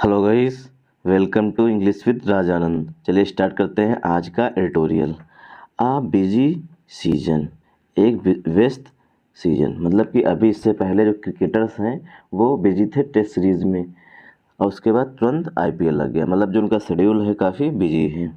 Hello guys, welcome to English with Rajanand. चलिए start करते हैं आज का एडिटोरियल। आ बिजी सीजन, एक व्यस्त सीजन, मतलब कि अभी इससे पहले जो क्रिकेटर्स हैं वो बिजी थे टेस्ट सीरीज़ में और उसके बाद तुरंत आईपीएल लग गया, मतलब जो उनका शेड्यूल है काफ़ी बिजी है।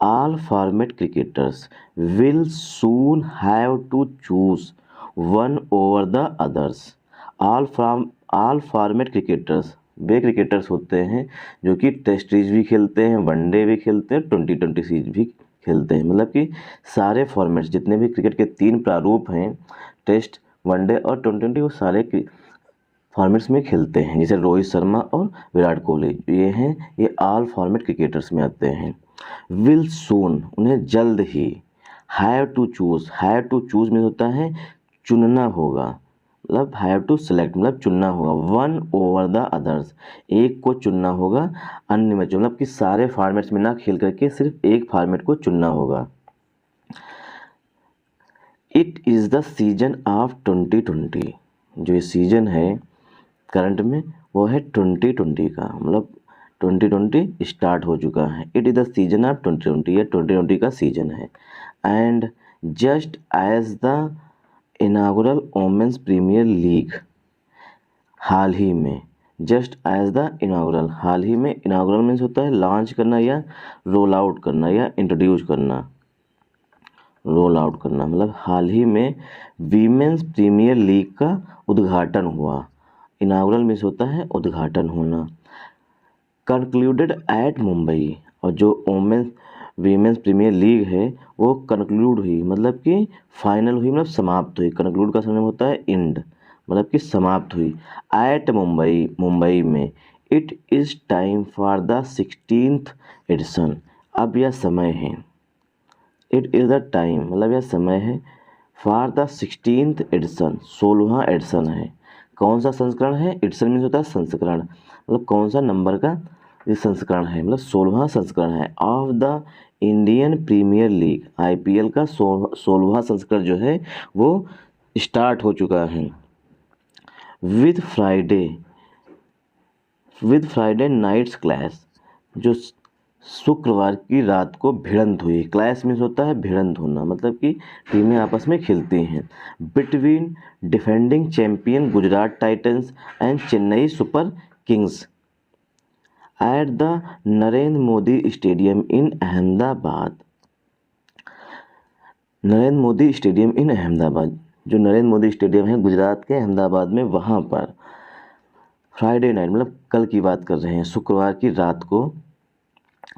All format cricketers will soon have to choose one over the others. All format cricketers वे क्रिकेटर्स होते हैं जो कि टेस्ट सीरीज भी खेलते हैं, वनडे भी खेलते हैं, 2020 सीरीज भी खेलते हैं। मतलब कि सारे फॉर्मेट्स जितने भी क्रिकेट के 3 प्रारूप हैं, टेस्ट, वनडे और 2020, वो सारे फॉर्मेट्स में खेलते हैं। जैसे रोहित शर्मा और विराट कोहली ये हैं, ये ऑल फॉर्मेट क्रिकेटर्स में आते हैं। विल सून, उन्हें जल्द ही। हैव टू चूज में होता है चुनना होगा, मतलब हैव टू सेलेक्ट मतलब चुनना होगा। वन ओवर द अदर्स, एक को चुनना होगा अन्य में, मतलब कि सारे फॉर्मेट्स में ना खेल करके सिर्फ एक फॉर्मेट को चुनना होगा। It is the season of 2020, जो ये सीजन है करंट में वो है 2020 का, मतलब 2020 स्टार्ट हो चुका है। It is the season of 2020, ये 2020 का सीजन है। And just as the inaugural Women's Premier League, हाल ही में, जस्ट एज द इनागुरल, हाल ही में, इनागुरल मीन्स होता है लॉन्च करना या रोल आउट करना या इंट्रोड्यूस करना, रोल आउट करना, मतलब हाल ही में वीमेंस प्रीमियर लीग का उद्घाटन हुआ। इनागुरल मीन्स होता है उद्घाटन होना। कंक्लूडेड एट मुंबई, और जो वीमेंस प्रीमियर लीग है वो कंक्लूड हुई, मतलब कि फाइनल हुई, मतलब समाप्त हुई। कंक्लूड का मतलब होता है एंड, मतलब कि समाप्त हुई। एट मुंबई, मुंबई में। It is time for the 16th edition, अब यह समय है। इट इज़ द टाइम मतलब यह समय है फॉर द 16th एडिशन, 16वां एडिशन है। कौन सा संस्करण है? एडिशन मीन्स होता है संस्करण, मतलब कौन सा नंबर का ये संस्करण है, मतलब 16वां संस्करण है। Of the Indian Premier League, IPL का 16वां संस्करण जो है वो स्टार्ट हो चुका है। विद फ्राइडे नाइट्स क्लैश, जो शुक्रवार की रात को भिड़ंत हुई। क्लैश मीन्स होता है भिड़ंत होना, मतलब कि टीमें आपस में खेलती हैं। Between defending champion Gujarat Titans and Chennai super Kings at the Narendra Modi stadium in Ahmedabad. Narendra Modi stadium इन अहमदाबाद, जो नरेंद्र मोदी स्टेडियम है गुजरात के अहमदाबाद में, वहाँ पर फ्राइडे नाइट मतलब कल की बात कर रहे हैं, शुक्रवार की रात को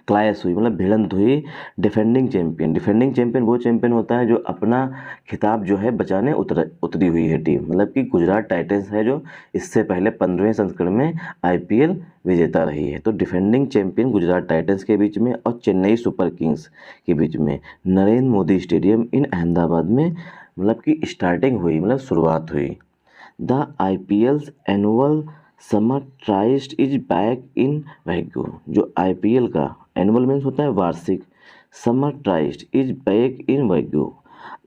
क्लैश हुई, मतलब भिड़ंत हुई। डिफेंडिंग चैंपियन वो चैंपियन होता है जो अपना खिताब जो है बचाने उतरी हुई है टीम, मतलब कि गुजरात टाइटंस है जो इससे पहले 15वें संस्करण में आईपीएल विजेता रही है। तो डिफेंडिंग चैंपियन गुजरात टाइटंस के बीच में और चेन्नई सुपर किंग्स के बीच में नरेंद्र मोदी स्टेडियम इन अहमदाबाद में, मतलब कि स्टार्टिंग हुई, मतलब शुरुआत हुई। The IPLs annual summer tryst is back in wagyu, जो आईपीएल का एनुअल मीन्स होता है वार्षिक, summer tryst is back in wagyu,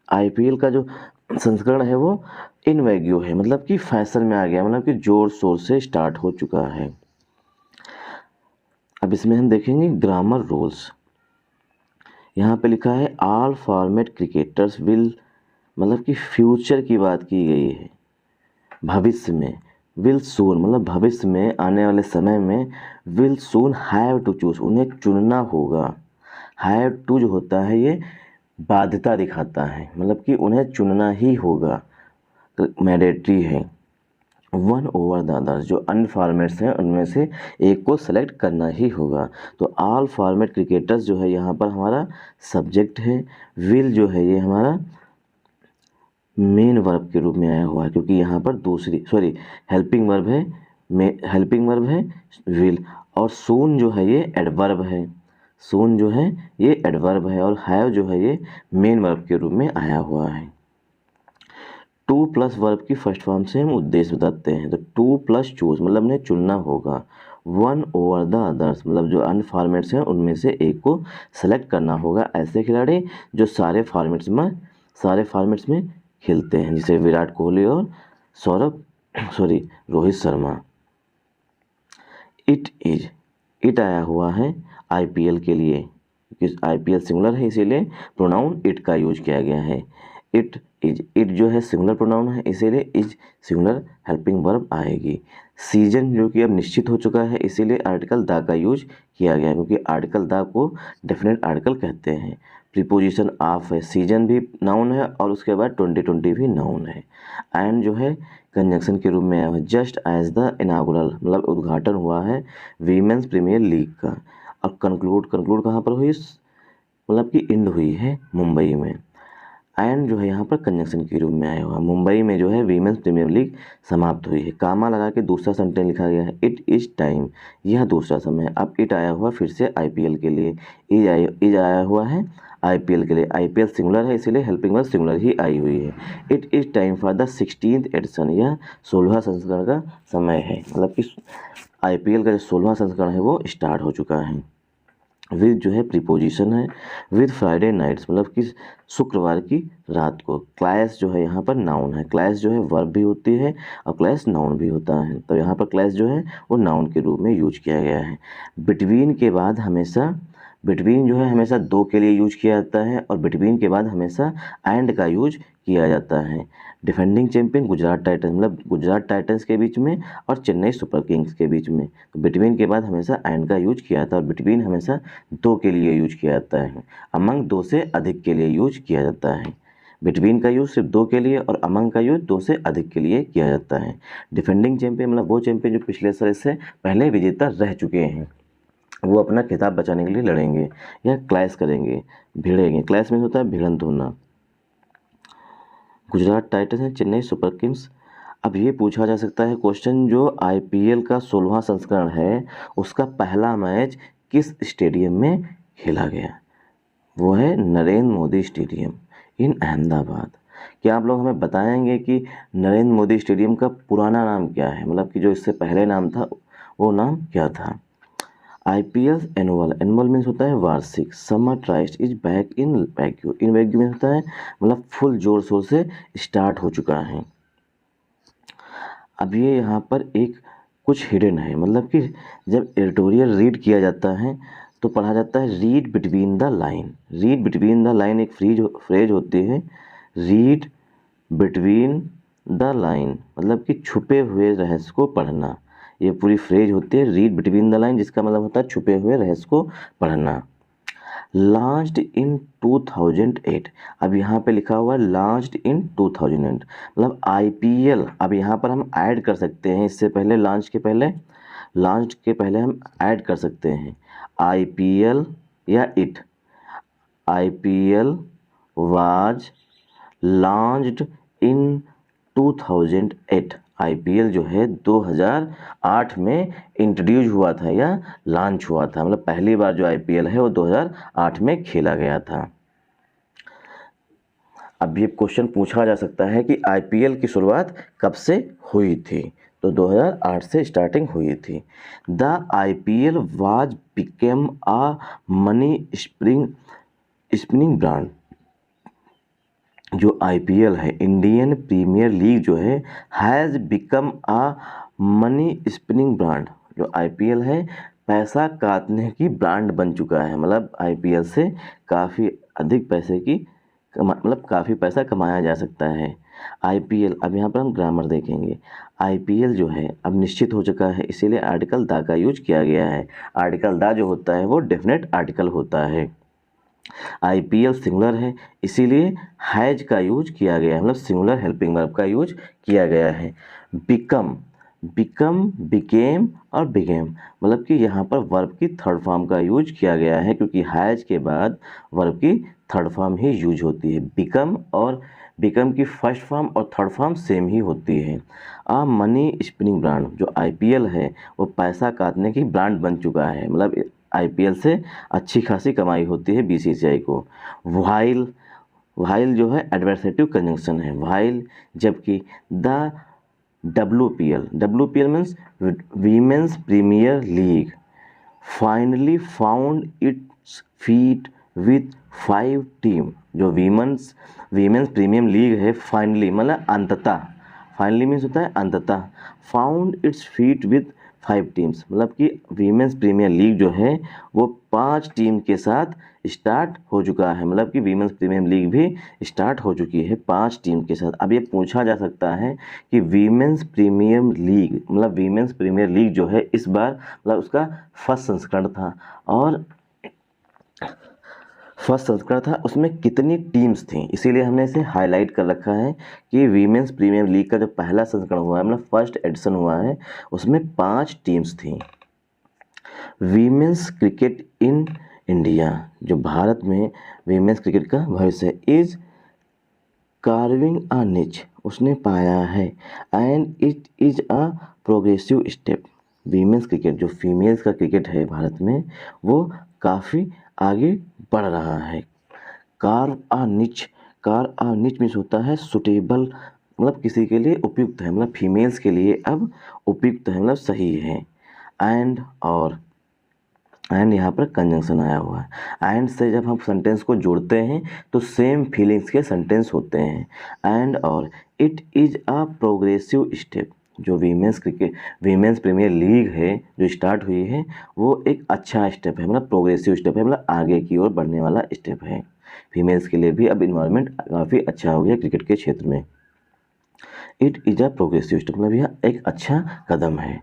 IPL का जो संस्करण है वो इन वैग्यू है, मतलब कि फैशन में आ गया, मतलब कि जोर शोर से स्टार्ट हो चुका है। अब इसमें हम देखेंगे ग्रामर रूल्स। यहाँ पे लिखा है ऑल फॉर्मेट क्रिकेटर्स विल, मतलब कि फ्यूचर की बात की गई है, भविष्य में। विल सून मतलब भविष्य में, आने वाले समय में। Will soon have to choose, उन्हें चुनना होगा। हैव टू जो होता है ये बाध्यता दिखाता है, मतलब कि उन्हें चुनना ही होगा, मैंडेटरी है। वन ओवर द अदर्स, जो अन्य फॉर्मेट्स हैं उनमें से एक को सेलेक्ट करना ही होगा। तो ऑल फॉर्मेट क्रिकेटर्स जो है यहाँ पर हमारा सब्जेक्ट है। विल जो है ये हमारा मेन वर्ब के रूप में आया हुआ है, क्योंकि यहाँ पर हेल्पिंग वर्ब है, विल। और सून जो है ये एडवर्ब है, सून जो है ये एडवर्ब है, और हैव जो है ये मेन वर्ब के रूप में आया हुआ है। टू प्लस वर्ब की फर्स्ट फॉर्म से हम उद्देश्य बताते हैं। तो टू प्लस चूज मतलब उन्हें चुनना होगा। वन ओवर द अदर्स मतलब जो अन्य फॉर्मेट्स हैं उनमें से एक को सेलेक्ट करना होगा। ऐसे खिलाड़ी जो सारे फॉर्मेट्स में खेलते हैं, जैसे विराट कोहली और रोहित शर्मा। इट आया हुआ है IPL के लिए, क्योंकि IPL सिंगुलर है इसीलिए प्रोनाउन इट का यूज किया गया है। इट जो है सिंगुलर प्रोनाउन है इसीलिए इज सिंगुलर हेल्पिंग वर्ब आएगी। सीजन जो कि अब निश्चित हो चुका है इसीलिए आर्टिकल द का यूज किया गया है, क्योंकि आर्टिकल द को डेफिनेट आर्टिकल कहते हैं। प्रीपोजिशन ऑफ है, सीजन भी नाउन है और उसके बाद 2020 भी नाउन है। एंड जो है कंजंक्शन के रूप में आया है, जस्ट एज द इनागुरल मतलब उद्घाटन हुआ है वीमेंस प्रीमियर लीग का। अब कंक्लूड कहाँ पर हुई, मतलब कि एंड हुई है मुंबई में। एंड जो है यहाँ पर कंजंक्शन के रूप में आया हुआ, मुंबई में जो है वीमेंस प्रीमियर लीग समाप्त हुई है। कामा लगा के दूसरा सेंटेंस लिखा गया है, इट इज़ टाइम, यह दूसरा समय है। अब इट आया हुआ फिर से IPL के लिए, इज आया हुआ है IPL के लिए। IPL सिंगुलर है इसीलिए हेल्पिंग वर्ब सिंगुलर ही आई हुई है। It is time for the 16th edition, यह 16वां संस्करण का समय है, मतलब कि IPL का जो 16वां संस्करण है वो स्टार्ट हो चुका है। विद जो है प्रीपोजिशन है, विद फ्राइडे नाइट्स मतलब कि शुक्रवार की रात को। क्लैश जो है यहाँ पर नाउन है, क्लैश जो है वर्ब भी होती है और क्लैश नाउन भी होता है, तो यहाँ पर क्लैश जो है वो नाउन के रूप में यूज किया गया है। बिटवीन के बाद हमेशा, बिटवीन जो है हमेशा दो के लिए यूज किया जाता है और बिटवीन के बाद हमेशा एंड का यूज किया जाता है। डिफेंडिंग चैंपियन गुजरात टाइटंस मतलब गुजरात टाइटंस के बीच में और चेन्नई सुपर किंग्स के बीच में, तो बिटवीन के बाद हमेशा एंड का यूज किया जाता है और बिटवीन हमेशा दो के लिए यूज किया जाता है। अमंग दो से अधिक के लिए यूज किया जाता है। बिटवीन का यूज सिर्फ दो के लिए और अमंग का यूज दो से अधिक के लिए किया जाता है। डिफेंडिंग चैंपियन मतलब वो चैंपियन जो पिछले साल से पहले विजेता रह चुके हैं, वो अपना खिताब बचाने के लिए लड़ेंगे या क्लैश करेंगे, भिड़ेंगे। क्लैश में होता है भिड़ंत होना। गुजरात टाइटंस है चेन्नई सुपर किंग्स। अब ये पूछा जा सकता है क्वेश्चन, जो IPL का 16वां संस्करण है उसका पहला मैच किस स्टेडियम में खेला गया, वो है नरेंद्र मोदी स्टेडियम इन अहमदाबाद। क्या आप लोग हमें बताएंगे कि नरेंद्र मोदी स्टेडियम का पुराना नाम क्या है, मतलब कि जो इससे पहले नाम था वो नाम क्या था। IPL एनुअल मीन्स होता है वार्षिक। Summer tryst is back in vogue, in vogue means होता है मतलब फुल जोर शोर से स्टार्ट हो चुका है। अब ये यहाँ पर एक कुछ हिडन है, मतलब कि जब एडिटोरियल रीड किया जाता है तो पढ़ा जाता है read between the line. Read between the line एक फ्रेज होती है, रीड बिटवीन द लाइन मतलब कि छुपे हुए रहस्य को पढ़ना। ये पूरी फ्रेज होती है रीड बिटवीन द लाइन, जिसका मतलब होता है छुपे हुए रहस्य को पढ़ना। लॉन्च्ड इन 2008, अब यहाँ पे लिखा हुआ है लॉन्च्ड इन 2008 मतलब IPL। अब यहाँ पर हम ऐड कर सकते हैं, इससे पहले लॉन्च के पहले हम ऐड कर सकते हैं IPL या it. IPL was launched in 2008, IPL जो है 2008 में इंट्रोड्यूस हुआ था या लॉन्च हुआ था, मतलब पहली बार जो IPL है वो 2008 में खेला गया था। अब ये क्वेश्चन पूछा जा सकता है कि IPL की शुरुआत कब से हुई थी, तो 2008 से स्टार्टिंग हुई थी। The IPL was became a money spinning brand, जो IPL है इंडियन प्रीमियर लीग जो है has become a money spinning brand, जो IPL है पैसा काटने की ब्रांड बन चुका है, मतलब IPL से काफ़ी अधिक पैसे की मतलब काफ़ी पैसा कमाया जा सकता है। IPL, अब यहाँ पर हम ग्रामर देखेंगे। IPL जो है अब निश्चित हो चुका है इसीलिए आर्टिकल द का यूज किया गया है। आर्टिकल द जो होता है वो डेफिनेट आर्टिकल होता है। IPL सिंगुलर है इसीलिए हैज का यूज किया गया है, मतलब सिंगुलर हेल्पिंग वर्ब का यूज किया गया है। बिकम, बिकेम और बिगेम मतलब कि यहाँ पर वर्ब की थर्ड फॉर्म का यूज किया गया है, क्योंकि हैज के बाद वर्ब की थर्ड फॉर्म ही यूज होती है। बिकम की फर्स्ट फॉर्म और थर्ड फॉर्म सेम ही होती है। मनी स्पिनिंग ब्रांड, जो IPL है वो पैसा काटने की ब्रांड बन चुका है, मतलब IPL से अच्छी खासी कमाई होती है BCCI को। वाइल जो है एडवर्सेटिव कंजंक्शन है, वाइल, जबकि the WPL means women's premier league finally found its feet with 5 team, जो वीमेंस प्रीमियम लीग है फाइनली मतलब अंततः, फाइनली मीन्स होता है अंततः, found its feet with 5 teams, मतलब कि वीमेंस प्रीमियर लीग जो है वो 5 टीम के साथ स्टार्ट हो चुका है, मतलब कि वीमेंस प्रीमियर लीग भी स्टार्ट हो चुकी है 5 टीम के साथ। अब ये पूछा जा सकता है कि वीमेंस प्रीमियर लीग, मतलब वीमेंस प्रीमियर लीग जो है इस बार मतलब उसका फर्स्ट संस्करण था, और फर्स्ट संस्करण था, उसमें कितनी टीम्स थी, इसीलिए हमने इसे हाईलाइट कर रखा है कि वीमेंस प्रीमियर लीग का जो पहला संस्करण हुआ है, मतलब फर्स्ट एडिशन हुआ है, उसमें 5 टीम्स थी। वीमेंस क्रिकेट इन इंडिया, जो भारत में वीमेंस क्रिकेट का भविष्य इज कार्विंग अ निच, उसने पाया है, and it is a progressive step. Women's cricket, जो फीमेल्स का क्रिकेट है भारत में, वो काफ़ी आगे बढ़ रहा है। कार्व अ निच, कार्व अ निच मीन्स होता है सुटेबल, मतलब किसी के लिए उपयुक्त है, मतलब फीमेल्स के लिए अब उपयुक्त है, मतलब सही है। एंड और एंड यहाँ पर कंजंक्शन आया हुआ है। एंड से जब हम सेंटेंस को जोड़ते हैं तो सेम फीलिंग्स के सेंटेंस होते हैं। एंड और it is a progressive step, जो वीमेंस प्रीमियर लीग है जो स्टार्ट हुई है वो एक अच्छा स्टेप है, मतलब प्रोग्रेसिव स्टेप है, मतलब आगे की ओर बढ़ने वाला स्टेप है। फीमेल्स के लिए भी अब इन्वायरमेंट काफ़ी अच्छा हो गया क्रिकेट के क्षेत्र में। It is a progressive step, मतलब यह एक अच्छा कदम है।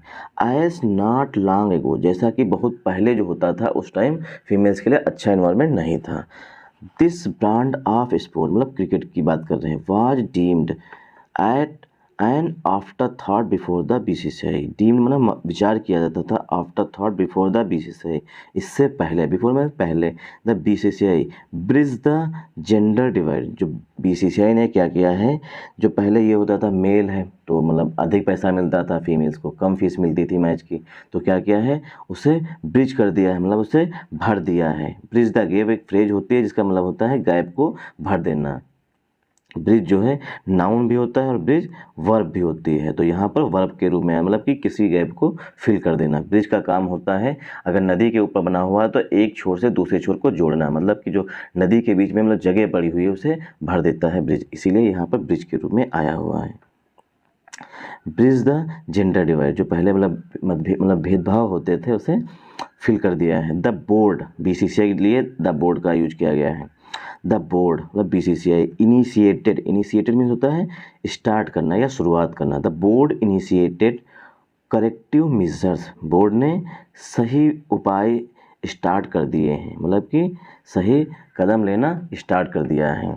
एज नॉट लॉन्ग एगो, जैसा कि बहुत पहले जो होता था उस टाइम फीमेल्स के लिए अच्छा इन्वायरमेंट नहीं था। दिस ब्रांड ऑफ स्पोर्ट, मतलब क्रिकेट की बात कर रहे हैं, was deemed at and after thought before the BCCI. Deemed मतलब विचार किया जाता था, after thought before the BCCI, इससे पहले, बिफोर में पहले, the BCCI bridge the gender divide, जो बीसीसीआई ने क्या किया है, जो पहले ये होता था मेल है तो मतलब अधिक पैसा मिलता था, फीमेल्स को कम फीस मिलती थी मैच की, तो क्या किया है, उसे ब्रिज कर दिया है, मतलब उसे भर दिया है। ब्रिज द गैप एक फ्रेज होती है जिसका मतलब होता है गैप को भर देना। ब्रिज जो है नाउन भी होता है और ब्रिज वर्ब भी होती है, तो यहाँ पर वर्ब के रूप में है, मतलब कि किसी गैप को फिल कर देना। ब्रिज का काम होता है, अगर नदी के ऊपर बना हुआ है तो एक छोर से दूसरे छोर को जोड़ना, मतलब कि जो नदी के बीच में मतलब जगह पड़ी हुई है उसे भर देता है ब्रिज, इसीलिए यहाँ पर ब्रिज के रूप में आया हुआ है। ब्रिज द जेंडर डिवाइड, जो पहले मतलब भेदभाव होते थे उसे फिल कर दिया है। द बोर्ड, बीसीसीआई के लिए द बोर्ड का यूज किया गया है। द बोर्ड मतलब बीसीसीआई इनिशिएटेड, इनिशिएटेड मीन्स होता है स्टार्ट करना या शुरुआत करना। The board initiated corrective measures, board ने सही उपाय स्टार्ट कर दिए हैं, मतलब कि सही कदम लेना स्टार्ट कर दिया है।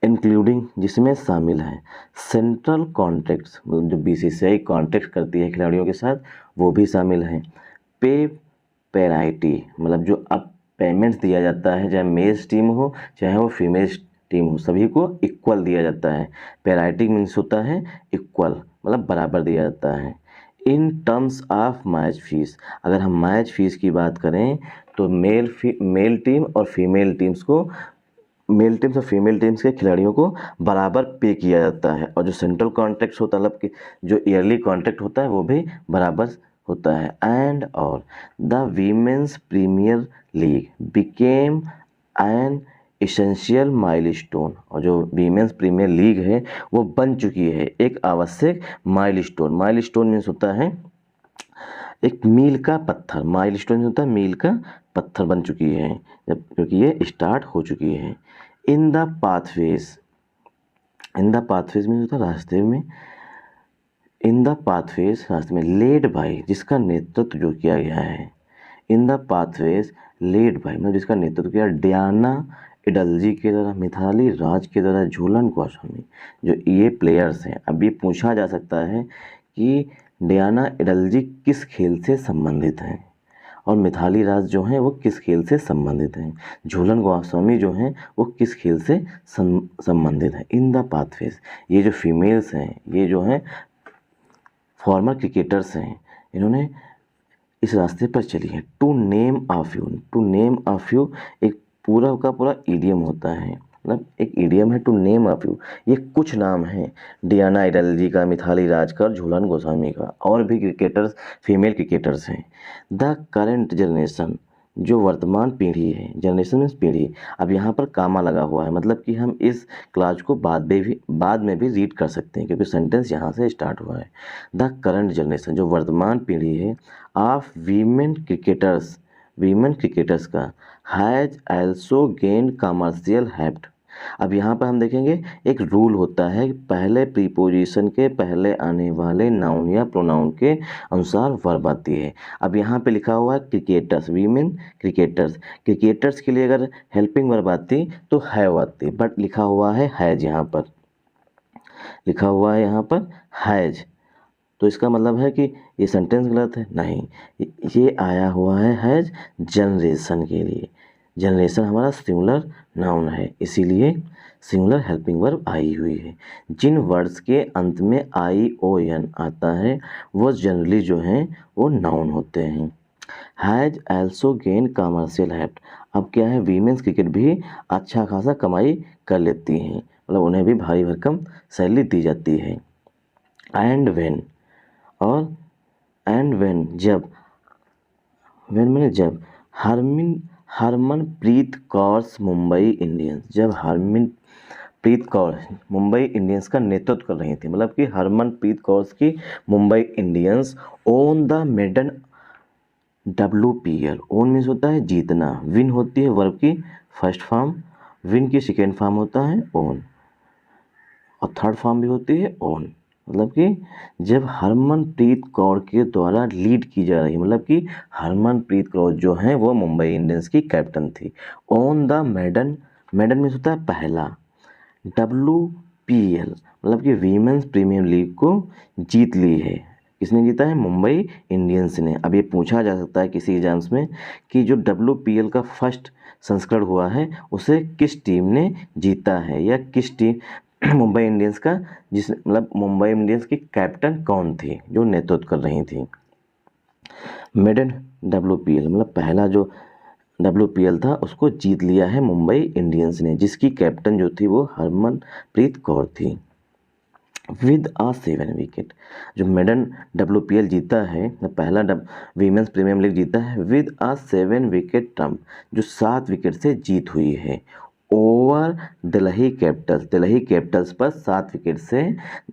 इंक्लूडिंग, जिसमें शामिल है सेंट्रल कॉन्ट्रैक्ट्स, मतलब जो बीसीसीआई कॉन्ट्रैक्ट करती है खिलाड़ियों के साथ वो भी शामिल है। पे पैरिटी, मतलब जो अब पेमेंट्स दिया जाता है, चाहे मेल्स टीम हो चाहे वो फीमेल्स टीम हो, सभी को इक्वल दिया जाता है। पैरिटी मीन्स होता है इक्वल, मतलब बराबर दिया जाता है। In terms of match fees, अगर हम मैच फीस की बात करें तो मेल टीम और फीमेल टीम्स को, मेल टीम्स और फीमेल टीम्स के खिलाड़ियों को बराबर पे किया जाता है, और जो सेंट्रल कॉन्ट्रैक्ट होता है, मतलब कि जो ईयरली कॉन्ट्रैक्ट होता है वो भी बराबर होता है। एंड और the women's premier league became an essential milestone, और जो वीमेंस प्रीमियर लीग है वो बन चुकी है एक आवश्यक माइलस्टोन। माइलस्टोन मीन्स होता है एक मील का पत्थर, माइलस्टोन होता है मील का पत्थर बन चुकी है जब, क्योंकि ये स्टार्ट हो चुकी है। In the pathways, in the pathways में होता है रास्ते में, इन द पाथवेज रास्ते में, लेड बाई, जिसका नेतृत्व जो किया गया है, in the pathways led by मतलब जिसका नेतृत्व किया डियाना इडल्जी के द्वारा, मिथाली राज के द्वारा, झूलन गोस्वामी, जो ये प्लेयर्स हैं। अब ये पूछा जा सकता है कि डियाना इडल्जी किस खेल से संबंधित हैं और मिथाली राज जो हैं वो किस खेल से संबंधित हैं, झूलन गोस्वामी जो हैं वो किस खेल से संबंधित हैं। इन द पाथवेज, ये जो फीमेल्स हैं, ये जो हैं फॉर्मर क्रिकेटर्स हैं, इन्होंने इस रास्ते पर चली है। To name a few, to name a few एक पूरा का पूरा ईडियम होता है, मतलब एक ईडियम है टू नेम अ फ्यू, ये कुछ नाम हैं डियाना इडल्जी का, मिथाली राज का और झूलन गोस्वामी का, और भी क्रिकेटर्स फीमेल क्रिकेटर्स हैं। द करेंट जनरेशन, जो वर्तमान पीढ़ी है, जनरेशन मीन्स पीढ़ी। अब यहाँ पर कामा लगा हुआ है, मतलब कि हम इस क्लास को बाद में भी रीड कर सकते हैं क्योंकि सेंटेंस यहाँ से स्टार्ट हुआ है। द करंट जनरेशन, जो वर्तमान पीढ़ी है, ऑफ वीमेन क्रिकेटर्स का has also gain commercial hept. अब यहाँ पर हम देखेंगे एक रूल होता है, पहले प्रीपोजिशन के पहले आने वाले नाउन या प्रोनाउन के अनुसार वर्ब आती है। अब यहाँ पे लिखा हुआ है क्रिकेटर्स, वीमेन क्रिकेटर्स। क्रिकेटर्स के लिए अगर हेल्पिंग वर्ब आती तो हैव आती, बट लिखा हुआ है हैज, यहाँ पर लिखा हुआ है यहाँ पर हैज। तो इसका मतलब है कि ये सेंटेंस गलत है? नहीं, ये आया हुआ है हैज जनरेशन के लिए। जनरेशन हमारा सिंगुलर नाउन है, इसीलिए सिंगुलर हेल्पिंग वर्ब आई हुई है। जिन वर्ड्स के अंत में ION आता है वो जनरली जो हैं वो नाउन होते हैं। Has also gain commercial hept. अब क्या है, वीमेंस क्रिकेट भी अच्छा खासा कमाई कर लेती हैं, मतलब उन्हें भी भारी भरकम सैलरी दी जाती है। एंड वेन, और एंड वेन जब, वेन मैंने जब, हरमनप्रीत कौर मुंबई इंडियंस, जब हरमनप्रीत कौर मुंबई इंडियंस का नेतृत्व कर रही थी, मतलब कि हरमनप्रीत कौर की Mumbai Indians won the maiden WPL। Won means होता है जीतना, विन होती है वर्ब की फर्स्ट फॉर्म, विन की सेकेंड फॉर्म होता है ओन, और थर्ड फॉर्म भी होती है ओन। मतलब कि जब हरमनप्रीत कौर के द्वारा लीड की जा रही, मतलब कि हरमनप्रीत कौर जो है वो मुंबई इंडियंस की कैप्टन थी। Won the maiden, maiden means होता है पहला, WPL मतलब कि वीमेंस प्रीमियर लीग को जीत ली है। किसने जीता है? मुंबई इंडियंस ने। अब ये पूछा जा सकता है किसी एग्जाम्स में कि जो WPL का फर्स्ट संस्करण हुआ है उसे किस टीम ने जीता है, या किस टीम मुंबई इंडियंस का, जिस मतलब मुंबई इंडियंस की कैप्टन कौन थी जो नेतृत्व कर रही थी। मेडन WPL मतलब पहला जो WPL था उसको जीत लिया है मुंबई इंडियंस ने, जिसकी कैप्टन जो थी वो हरमनप्रीत कौर थी। विद आ 7 विकेट, जो मेडन WPL जीता है, पहला वीमेंस प्रीमियर लीग जीता है विद आ 7 विकेट ट्रम्प, जो 7 विकेट से जीत हुई है। Over Delhi Capitals, Delhi Capitals पर 7 विकेट से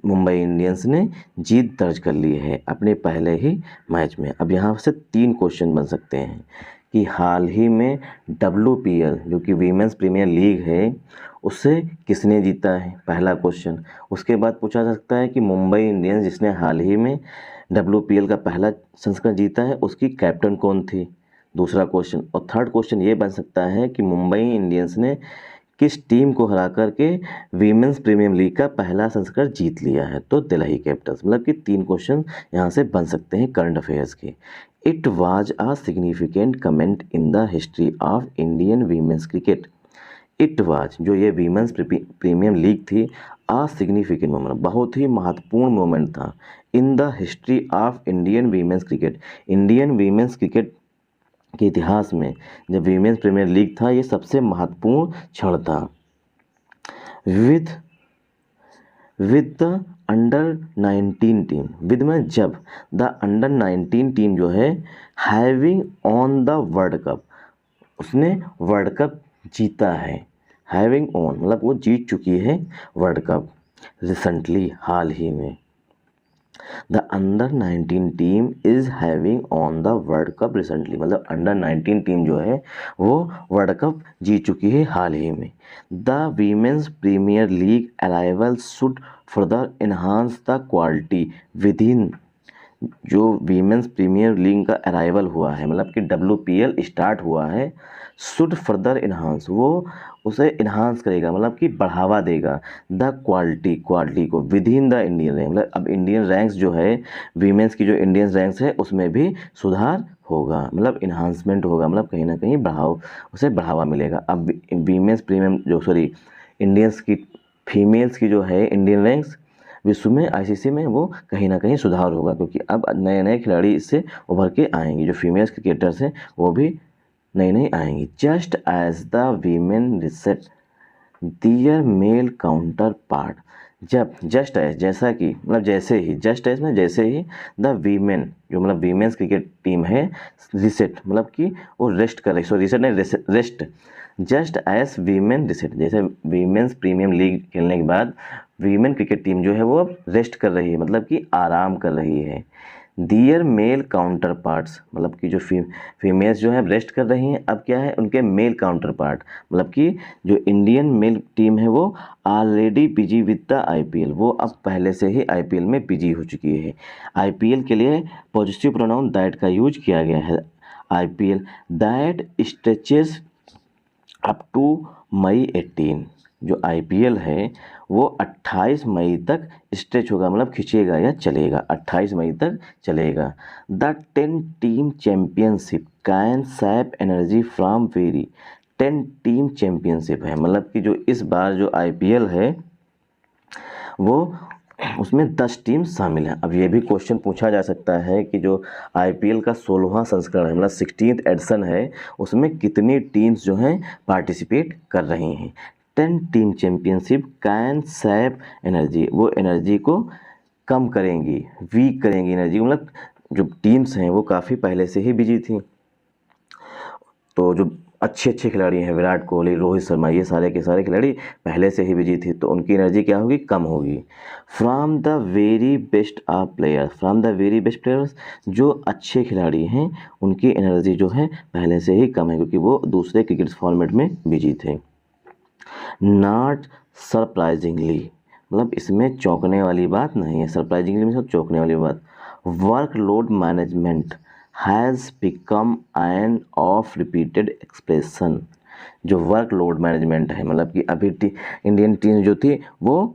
मुंबई इंडियंस ने जीत दर्ज कर ली है अपने पहले ही मैच में। अब यहाँ से 3 क्वेश्चन बन सकते हैं कि हाल ही में WPL जो कि वीमेंस प्रीमियर लीग है उसे किसने जीता है, पहला क्वेश्चन। उसके बाद पूछा जा सकता है कि मुंबई इंडियंस जिसने हाल ही में WPL का पहला संस्करण जीता है उसकी कैप्टन कौन थी, दूसरा क्वेश्चन। और थर्ड क्वेश्चन ये बन सकता है कि मुंबई इंडियंस ने किस टीम को हरा करके वीमेंस प्रीमियर लीग का पहला संस्करण जीत लिया है, तो दिल्ली कैपिटल्स। मतलब कि 3 क्वेश्चन यहाँ से बन सकते हैं करंट अफेयर्स के। It was a significant comment in the history of Indian women's cricket. It was, जो ये वीमेंस प्रीमियर लीग थी, आ सिग्निफिकेंट मोमेंट, बहुत ही महत्वपूर्ण मोमेंट था, in the history of Indian women's cricket, Indian women's cricket के इतिहास में जब वीमेंस प्रीमियर लीग था ये सबसे महत्वपूर्ण क्षण था। With the under 19 team, with में जब, द अंडर 19 टीम जो है having on the world cup, उसने वर्ल्ड कप जीता है। हैविंग ऑन मतलब वो जीत चुकी है वर्ल्ड कप रिसेंटली, हाल ही में। The under 19 team is having on the world cup recently, मतलब अंडर 19 टीम जो है वो वर्ल्ड कप जीत चुकी है हाल ही में। The women's premier league arrival should further enhance the quality within इन, जो वीमेंस प्रीमियर लीग का अराइवल हुआ है मतलब कि WPL स्टार्ट हुआ है, शुड फर्दर इन्हांस, वो उसे इन्हांस करेगा मतलब कि बढ़ावा देगा, द क्वालिटी, क्वालिटी को with in the Indian rank, मतलब अब इंडियन रैंक्स जो है वीमेंस की जो इंडियन रैंक्स है उसमें भी सुधार होगा, मतलब इन्हांसमेंट होगा, मतलब कहीं ना कहीं उसे बढ़ावा मिलेगा। अब वीमेंस प्रीमियम जो इंडियंस की फीमेल्स की जो है इंडियन रैंक्स विश्व में ICC में वो कहीं ना कहीं सुधार होगा, क्योंकि अब नए नए खिलाड़ी इससे उभर के आएंगे, जो फीमेल्स क्रिकेटर्स हैं वो भी नई नई आएंगी। Just as the women reset their male counterpart, जब जस्ट एज जैसा कि मतलब जैसे ही, जस्ट एज में जैसे ही द वीमेन जो मतलब वीमेंस क्रिकेट टीम है रिसेट मतलब कि वो रेस्ट कर रही, सो रिसेट नहीं rest, just as women reset, जैसे वीमेंस प्रीमियम लीग खेलने के बाद वीमेन क्रिकेट टीम जो है वो अब रेस्ट कर रही है मतलब कि आराम कर रही है। दियर मेल काउंटर पार्ट्स मतलब कि जो फीमेल्स जो है रेस्ट कर रही हैं, अब क्या है उनके मेल काउंटर पार्ट मतलब कि जो इंडियन मेल टीम है वो already busy with the IPL, वो अब पहले से ही आईपीएल में बिजी हो चुकी है। आईपीएल के लिए पॉजिटिव प्रोनाउन दैट का यूज किया गया है। IPL that stretches up to May 18, जो आईपीएल है वो 28 मई तक स्ट्रेच होगा मतलब खिंचेगा या चलेगा, 28 मई तक चलेगा। The 10 team championship can SAP energy from very, 10 team championship है मतलब कि जो इस बार जो आईपीएल है वो उसमें 10 टीम शामिल हैं। अब ये भी क्वेश्चन पूछा जा सकता है कि जो आईपीएल का 16वां संस्करण है मतलब 16th एडिशन है उसमें कितनी टीम्स जो हैं पार्टिसिपेट कर रही हैं। 10 team championship can SAP energy, वो एनर्जी को कम करेंगी, वीक करेंगी एनर्जी, मतलब जो टीम्स हैं वो काफ़ी पहले से ही बिजी थी, तो जो अच्छे अच्छे खिलाड़ी हैं विराट कोहली रोहित शर्मा ये सारे के सारे खिलाड़ी पहले से ही बिजी थे तो उनकी एनर्जी क्या होगी, कम होगी। From the very best of players, from the very best players, जो अच्छे खिलाड़ी हैं उनकी एनर्जी जो है पहले से ही कम है क्योंकि वो दूसरे क्रिकेट फॉर्मेट में बिजी थे। नॉट सरप्राइजिंगली मतलब इसमें चौंकने वाली बात नहीं है, सरप्राइजिंगली मतलब चौंकने वाली बात। Workload management has become an of repeated expression, जो वर्कलोड मैनेजमेंट है मतलब कि अभी इंडियन टीम जो थी वो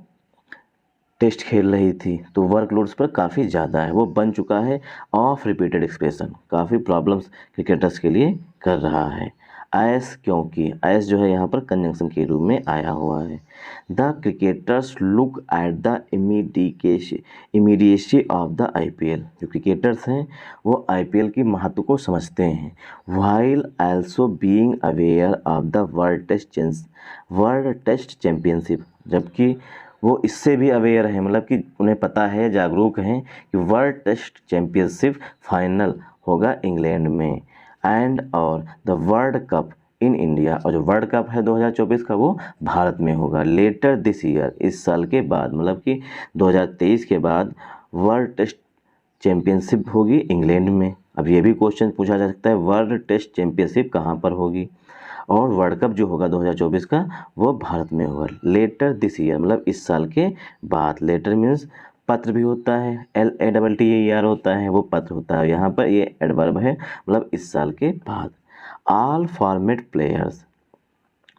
टेस्ट खेल रही थी तो वर्कलोड्स पर काफ़ी ज़्यादा है, वो बन चुका है ऑफ रिपीटेड एक्सप्रेशन, काफ़ी प्रॉब्लम्स क्रिकेटर्स के लिए कर रहा है। एस क्योंकि एस जो है यहाँ पर कंजंक्शन के रूप में आया हुआ है। The cricketers look at the immediacy of the IPL, जो क्रिकेटर्स हैं वो आईपीएल की महत्व को समझते हैं। While also being aware of the world test championship, जबकि वो इससे भी अवेयर है मतलब कि उन्हें पता है, जागरूक हैं कि वर्ल्ड टेस्ट चैम्पियनशिप फाइनल होगा इंग्लैंड में। एंड और the world cup in India, और जो वर्ल्ड कप है 2024 का वो भारत में होगा। लेटर दिस ईयर, इस साल के बाद मतलब कि 2023 के बाद वर्ल्ड टेस्ट चैम्पियनशिप होगी इंग्लैंड में। अब ये भी क्वेश्चन पूछा जा सकता है वर्ल्ड टेस्ट चैम्पियनशिप कहाँ पर होगी, और वर्ल्ड कप जो होगा 2024 का वो भारत में होगा। लेटर दिस ईयर मतलब इस साल के बाद, लेटर मीन्स पत्र भी होता है, LATTER होता है वो पत्र होता है, यहाँ पर ये एडवर्ब है मतलब इस साल के बाद। ऑल फॉर्मेट प्लेयर्स,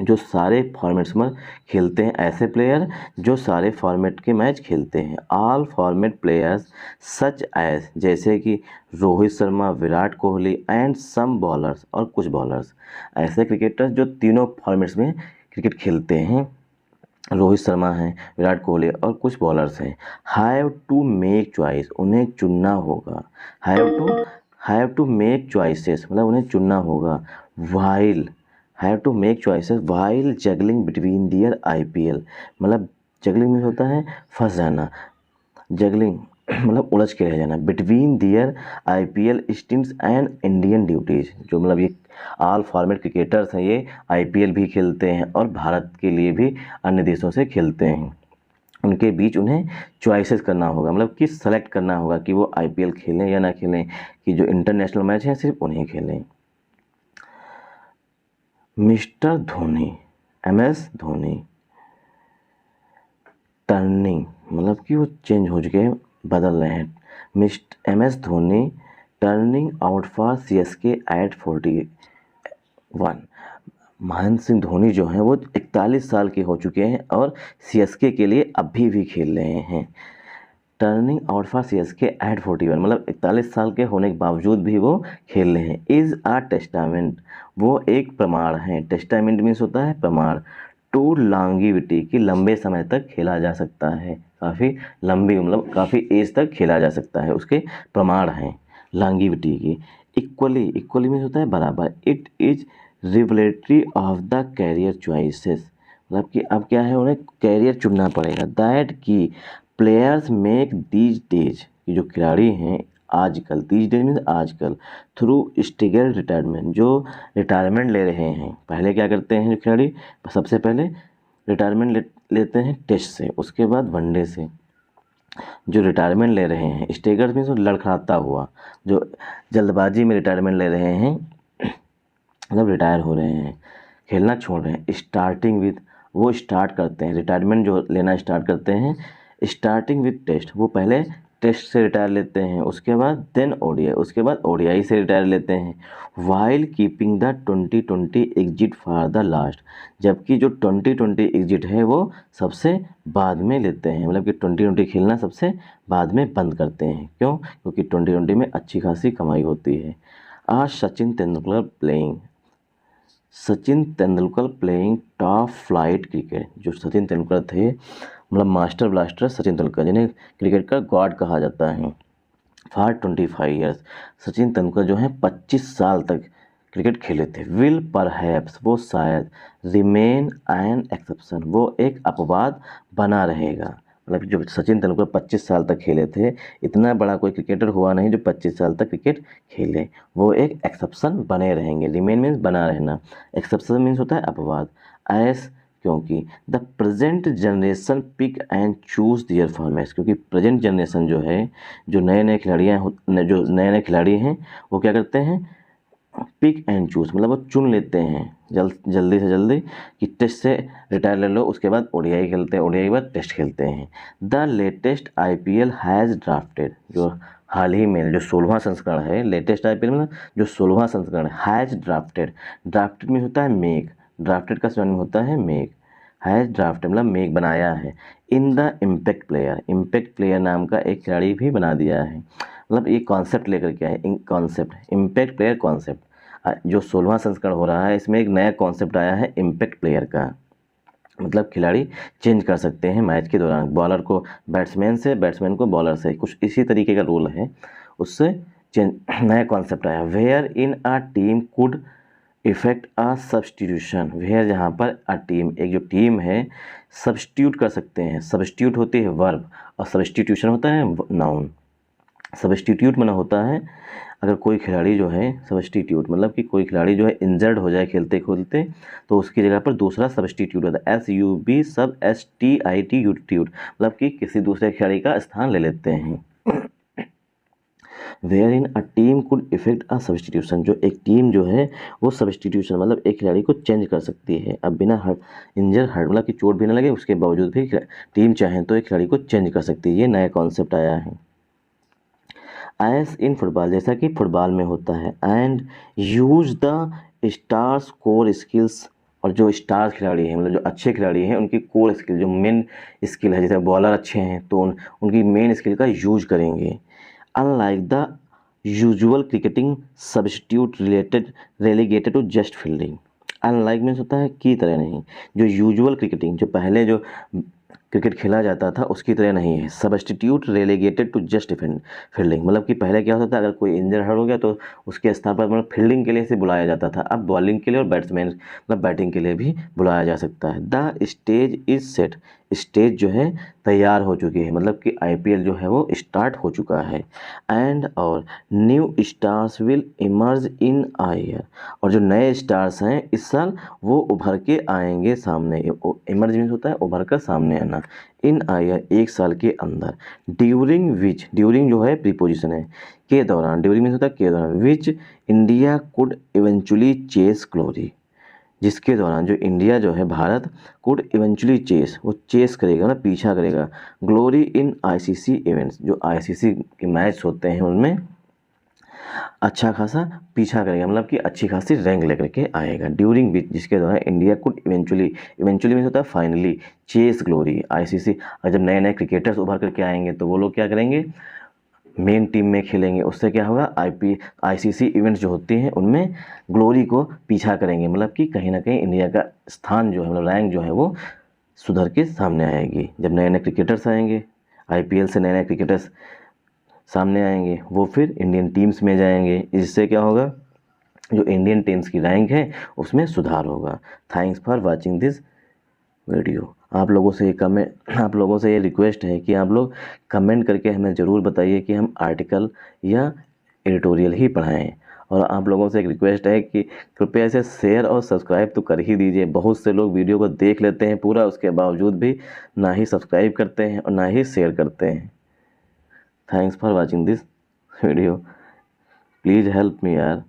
जो सारे फॉर्मेट्स में खेलते हैं, ऐसे प्लेयर जो सारे फॉर्मेट के मैच खेलते हैं। All format players such as, जैसे कि Rohit Sharma Virat Kohli and some bowlers, और कुछ बॉलर्स, ऐसे क्रिकेटर्स जो तीनों फॉर्मेट्स में क्रिकेट खेलते हैं, रोहित शर्मा हैं विराट कोहली और कुछ बॉलर्स हैं। हैव टू मेक चॉइस, उन्हें चुनना होगा। हैव टू मेक चॉइसेस मतलब उन्हें चुनना होगा। While have to make choices while juggling between their IPL, मतलब जगलिंग में होता है फंस जाना, जगलिंग मतलब उलझ के रह जाना। Between their IPL stints and Indian duties, जो मतलब ये ऑल फॉर्मेट क्रिकेटर्स हैं ये आईपीएल भी खेलते हैं और भारत के लिए भी अन्य देशों से खेलते हैं, उनके बीच उन्हें चॉइसेस करना होगा मतलब कि सेलेक्ट करना होगा कि वो आईपीएल खेलें या ना खेलें, कि जो इंटरनेशनल मैच हैं सिर्फ उन्हें खेलें। Mister Dhoni, MS Dhoni, turning मतलब कि वो चेंज हो चुके हैं, बदल रहे हैं। MS Dhoni turning out for CSK at 41, Mahendra Singh Dhoni जो हैं वो 41 साल के हो चुके हैं और CSK के लिए अभी भी खेल रहे हैं। Turning out for CSK at 41 मतलब 41 साल के होने के बावजूद भी वो खेल रहे हैं। इज़ अ टेस्टामेंट, वो एक प्रमाण है, टेस्टामेंट मीन्स होता है प्रमाण। टू लॉन्गिविटी, की लंबे समय तक खेला जा सकता है, काफ़ी लंबी मतलब काफ़ी एज तक खेला जा सकता है, उसके प्रमाण हैं लॉन्गिविटी की। इक्वली मीन्स होता है बराबर। It is revelatory of the career choices, मतलब कि अब क्या है, उन्हें कैरियर चुनना पड़ेगा। दैट की प्लेयर्स मेक दीज डेज, ये जो खिलाड़ी हैं आजकल, दीज डेज मीन्स आजकल, थ्रू स्टिगर रिटायरमेंट, जो रिटायरमेंट ले रहे हैं। पहले क्या करते हैं जो खिलाड़ी, सबसे पहले रिटायरमेंट लेते हैं टेस्ट से, उसके बाद वनडे से। जो रिटायरमेंट ले रहे हैं, स्टेगर्स मीन्स लड़खड़ाता हुआ, जो जल्दबाजी में रिटायरमेंट ले रहे हैं, मतलब रिटायर हो रहे हैं, खेलना छोड़ रहे हैं। स्टार्टिंग विद, वो स्टार्ट करते हैं रिटायरमेंट जो लेना स्टार्ट करते हैं स्टार्टिंग विद टेस्ट, वो पहले टेस्ट से रिटायर लेते हैं, उसके बाद देन ओडीआई, उसके बाद ओडीआई से रिटायर लेते हैं। While keeping the 2020 exit for the last, जबकि जो 2020 एग्जिट है वो सबसे बाद में लेते हैं, मतलब कि 2020 खेलना सबसे बाद में बंद करते हैं। क्यों? क्योंकि 2020 में अच्छी खासी कमाई होती है। आज Sachin Tendulkar playing, Sachin Tendulkar playing top flight cricket, जो सचिन तेंदुलकर थे, मतलब मास्टर ब्लास्टर सचिन तेंदुलकर, जिन्हें क्रिकेट का गॉड कहा जाता है, फॉर 25 ईयर्स, सचिन तेंदुलकर जो हैं 25 साल तक क्रिकेट खेले थे। विल परहैप्स, वो शायद, रिमेन एन एक्सेप्शन, वो एक अपवाद बना रहेगा। मतलब जो सचिन तेंदुलकर 25 साल तक खेले थे, इतना बड़ा कोई क्रिकेटर हुआ नहीं जो 25 साल तक क्रिकेट खेले, वो एक एक्सेप्शन बने रहेंगे। रिमेन मीन्स बना रहना, एक्सेप्शन मीन्स होता है अपवाद। एस, क्योंकि the present generation pick and choose their formats, क्योंकि प्रेजेंट जनरेशन जो है, जो नए नए जो नए नए खिलाड़ी हैं, वो क्या करते हैं, पिक एंड चूज, मतलब वो चुन लेते हैं जल्दी से जल्दी कि टेस्ट से रिटायर ले लो, उसके बाद ओडीआई खेलते हैं, ओडीआई के बाद टेस्ट खेलते हैं। The latest IPL has drafted, जो हाल ही में जो 16वां संस्करण है, लेटेस्ट आईपीएल में जो 16वां संस्करण है, हैज़ ड्राफ्टेड, ड्राफ्टेड में होता है मेक, ड्राफ्टेड का सिनोनिम होता है मेक, हैज़ ड्राफ्टेड मतलब मेक बनाया है। In the impact player, impact player नाम का एक खिलाड़ी भी बना दिया है, मतलब ये कॉन्सेप्ट लेकर के आए, कॉन्सेप्ट इम्पैक्ट प्लेयर कॉन्सेप्ट। जो 16वां संस्करण हो रहा है, इसमें एक नया कॉन्सेप्ट आया है इम्पैक्ट प्लेयर का, मतलब खिलाड़ी चेंज कर सकते हैं मैच के दौरान, बॉलर को बैट्समैन से, बैट्समैन को बॉलर से, कुछ इसी तरीके का रूल है, उससे चेंज नया कॉन्सेप्ट आया। Where in a team could effect a substitution, where जहाँ पर अ टीम, एक जो टीम है, सब्सटीट्यूट कर सकते हैं, सब्सटीट्यूट होती है वर्ब और सब्सटीट्यूशन होता है नाउन। सब्सटीट्यूट माना होता है अगर कोई खिलाड़ी जो है, सब्सटीट्यूट मतलब कि कोई खिलाड़ी जो है इंजर्ड हो जाए खेलते खेलते, तो उसकी जगह पर दूसरा सब्सटीट्यूट होता है, SUB सब STITUT, मतलब कि किसी दूसरे खिलाड़ी का स्थान ले लेते हैं। Where in a team could effect a substitution, जो एक टीम जो है वो सब्सटीट्यूशन मतलब एक खिलाड़ी को चेंज कर सकती है, अब बिना इंजर हर्ट मतलब कि चोट भी ना लगे उसके बावजूद भी टीम चाहे तो एक खिलाड़ी को चेंज कर सकती है, ये नया कॉन्सेप्ट आया है। एस इन फुटबॉल, जैसा कि फुटबॉल में होता है। And use the stars core skills, और जो स्टार खिलाड़ी हैं मतलब जो अच्छे खिलाड़ी हैं उनकी कोर स्किल, जो मेन स्किल है, जैसे बॉलर अच्छे हैं तो उनकी मेन स्किल का यूज करेंगे। Unlike the usual cricketing substitute related relegated to just fielding, unlike means होता है की तरह नहीं, जो यूजुअल क्रिकेटिंग, जो पहले जो क्रिकेट खेला जाता था उसकी तरह नहीं है। Substitute relegated to just fielding, मतलब कि पहले क्या होता था, अगर कोई इंजर हर्ट हो गया तो उसके स्थान पर मतलब फील्डिंग के लिए से बुलाया जाता था, अब बॉलिंग के लिए और बैट्समैन मतलब बैटिंग के लिए भी बुलाया जा सकता है। The stage is set, stage जो है तैयार हो चुकी है, मतलब कि आईपीएल जो है वो स्टार्ट हो चुका है। एंड और new stars will emerge in a year, और जो नए स्टार्स हैं इस साल वो उभर के आएंगे सामने, इमर्ज मीन्स होता है उभर कर सामने आना, इन आ ईयर एक साल के अंदर। ड्यूरिंग विच, ड्यूरिंग जो है प्रीपोजिशन है, के दौरान, ड्यूरिंग मीन्स होता है के दौरान, which India could eventually chase glory, जिसके दौरान जो इंडिया जो है भारत कुड इवेंचुअली चेस, वो चेस करेगा ना, पीछा करेगा, ग्लोरी इन आईसीसी इवेंट्स, जो आईसीसी के मैच होते हैं उनमें अच्छा खासा पीछा करेगा, मतलब कि अच्छी खासी रैंक लेकर के आएगा। ड्यूरिंग विच, जिसके दौरान India could eventually, eventually means होता है फाइनली, चेस ग्लोरी आईसीसी, और जब नए नए क्रिकेटर्स उभर करके आएंगे तो वो लोग क्या करेंगे, मेन टीम में खेलेंगे, उससे क्या होगा, आईसीसी इवेंट्स जो होती हैं उनमें ग्लोरी को पीछा करेंगे, मतलब कि कहीं ना कहीं इंडिया का स्थान जो है, मतलब रैंक जो है वो सुधर के सामने आएगी। जब नए नए क्रिकेटर्स आएंगे, आईपीएल से नए नए क्रिकेटर्स सामने आएंगे, वो फिर इंडियन टीम्स में जाएंगे, इससे क्या होगा, जो इंडियन टीम्स की रैंक है उसमें सुधार होगा। Thanks for watching this video. आप लोगों से ये रिक्वेस्ट है कि आप लोग कमेंट करके हमें ज़रूर बताइए कि हम आर्टिकल या एडिटोरियल ही पढ़ाएं। और आप लोगों से एक रिक्वेस्ट है कि कृपया इसे शेयर और सब्सक्राइब तो कर ही दीजिए। बहुत से लोग वीडियो को देख लेते हैं पूरा, उसके बावजूद भी ना ही सब्सक्राइब करते हैं और ना ही शेयर करते हैं। Thanks for watching this video, please help me यार।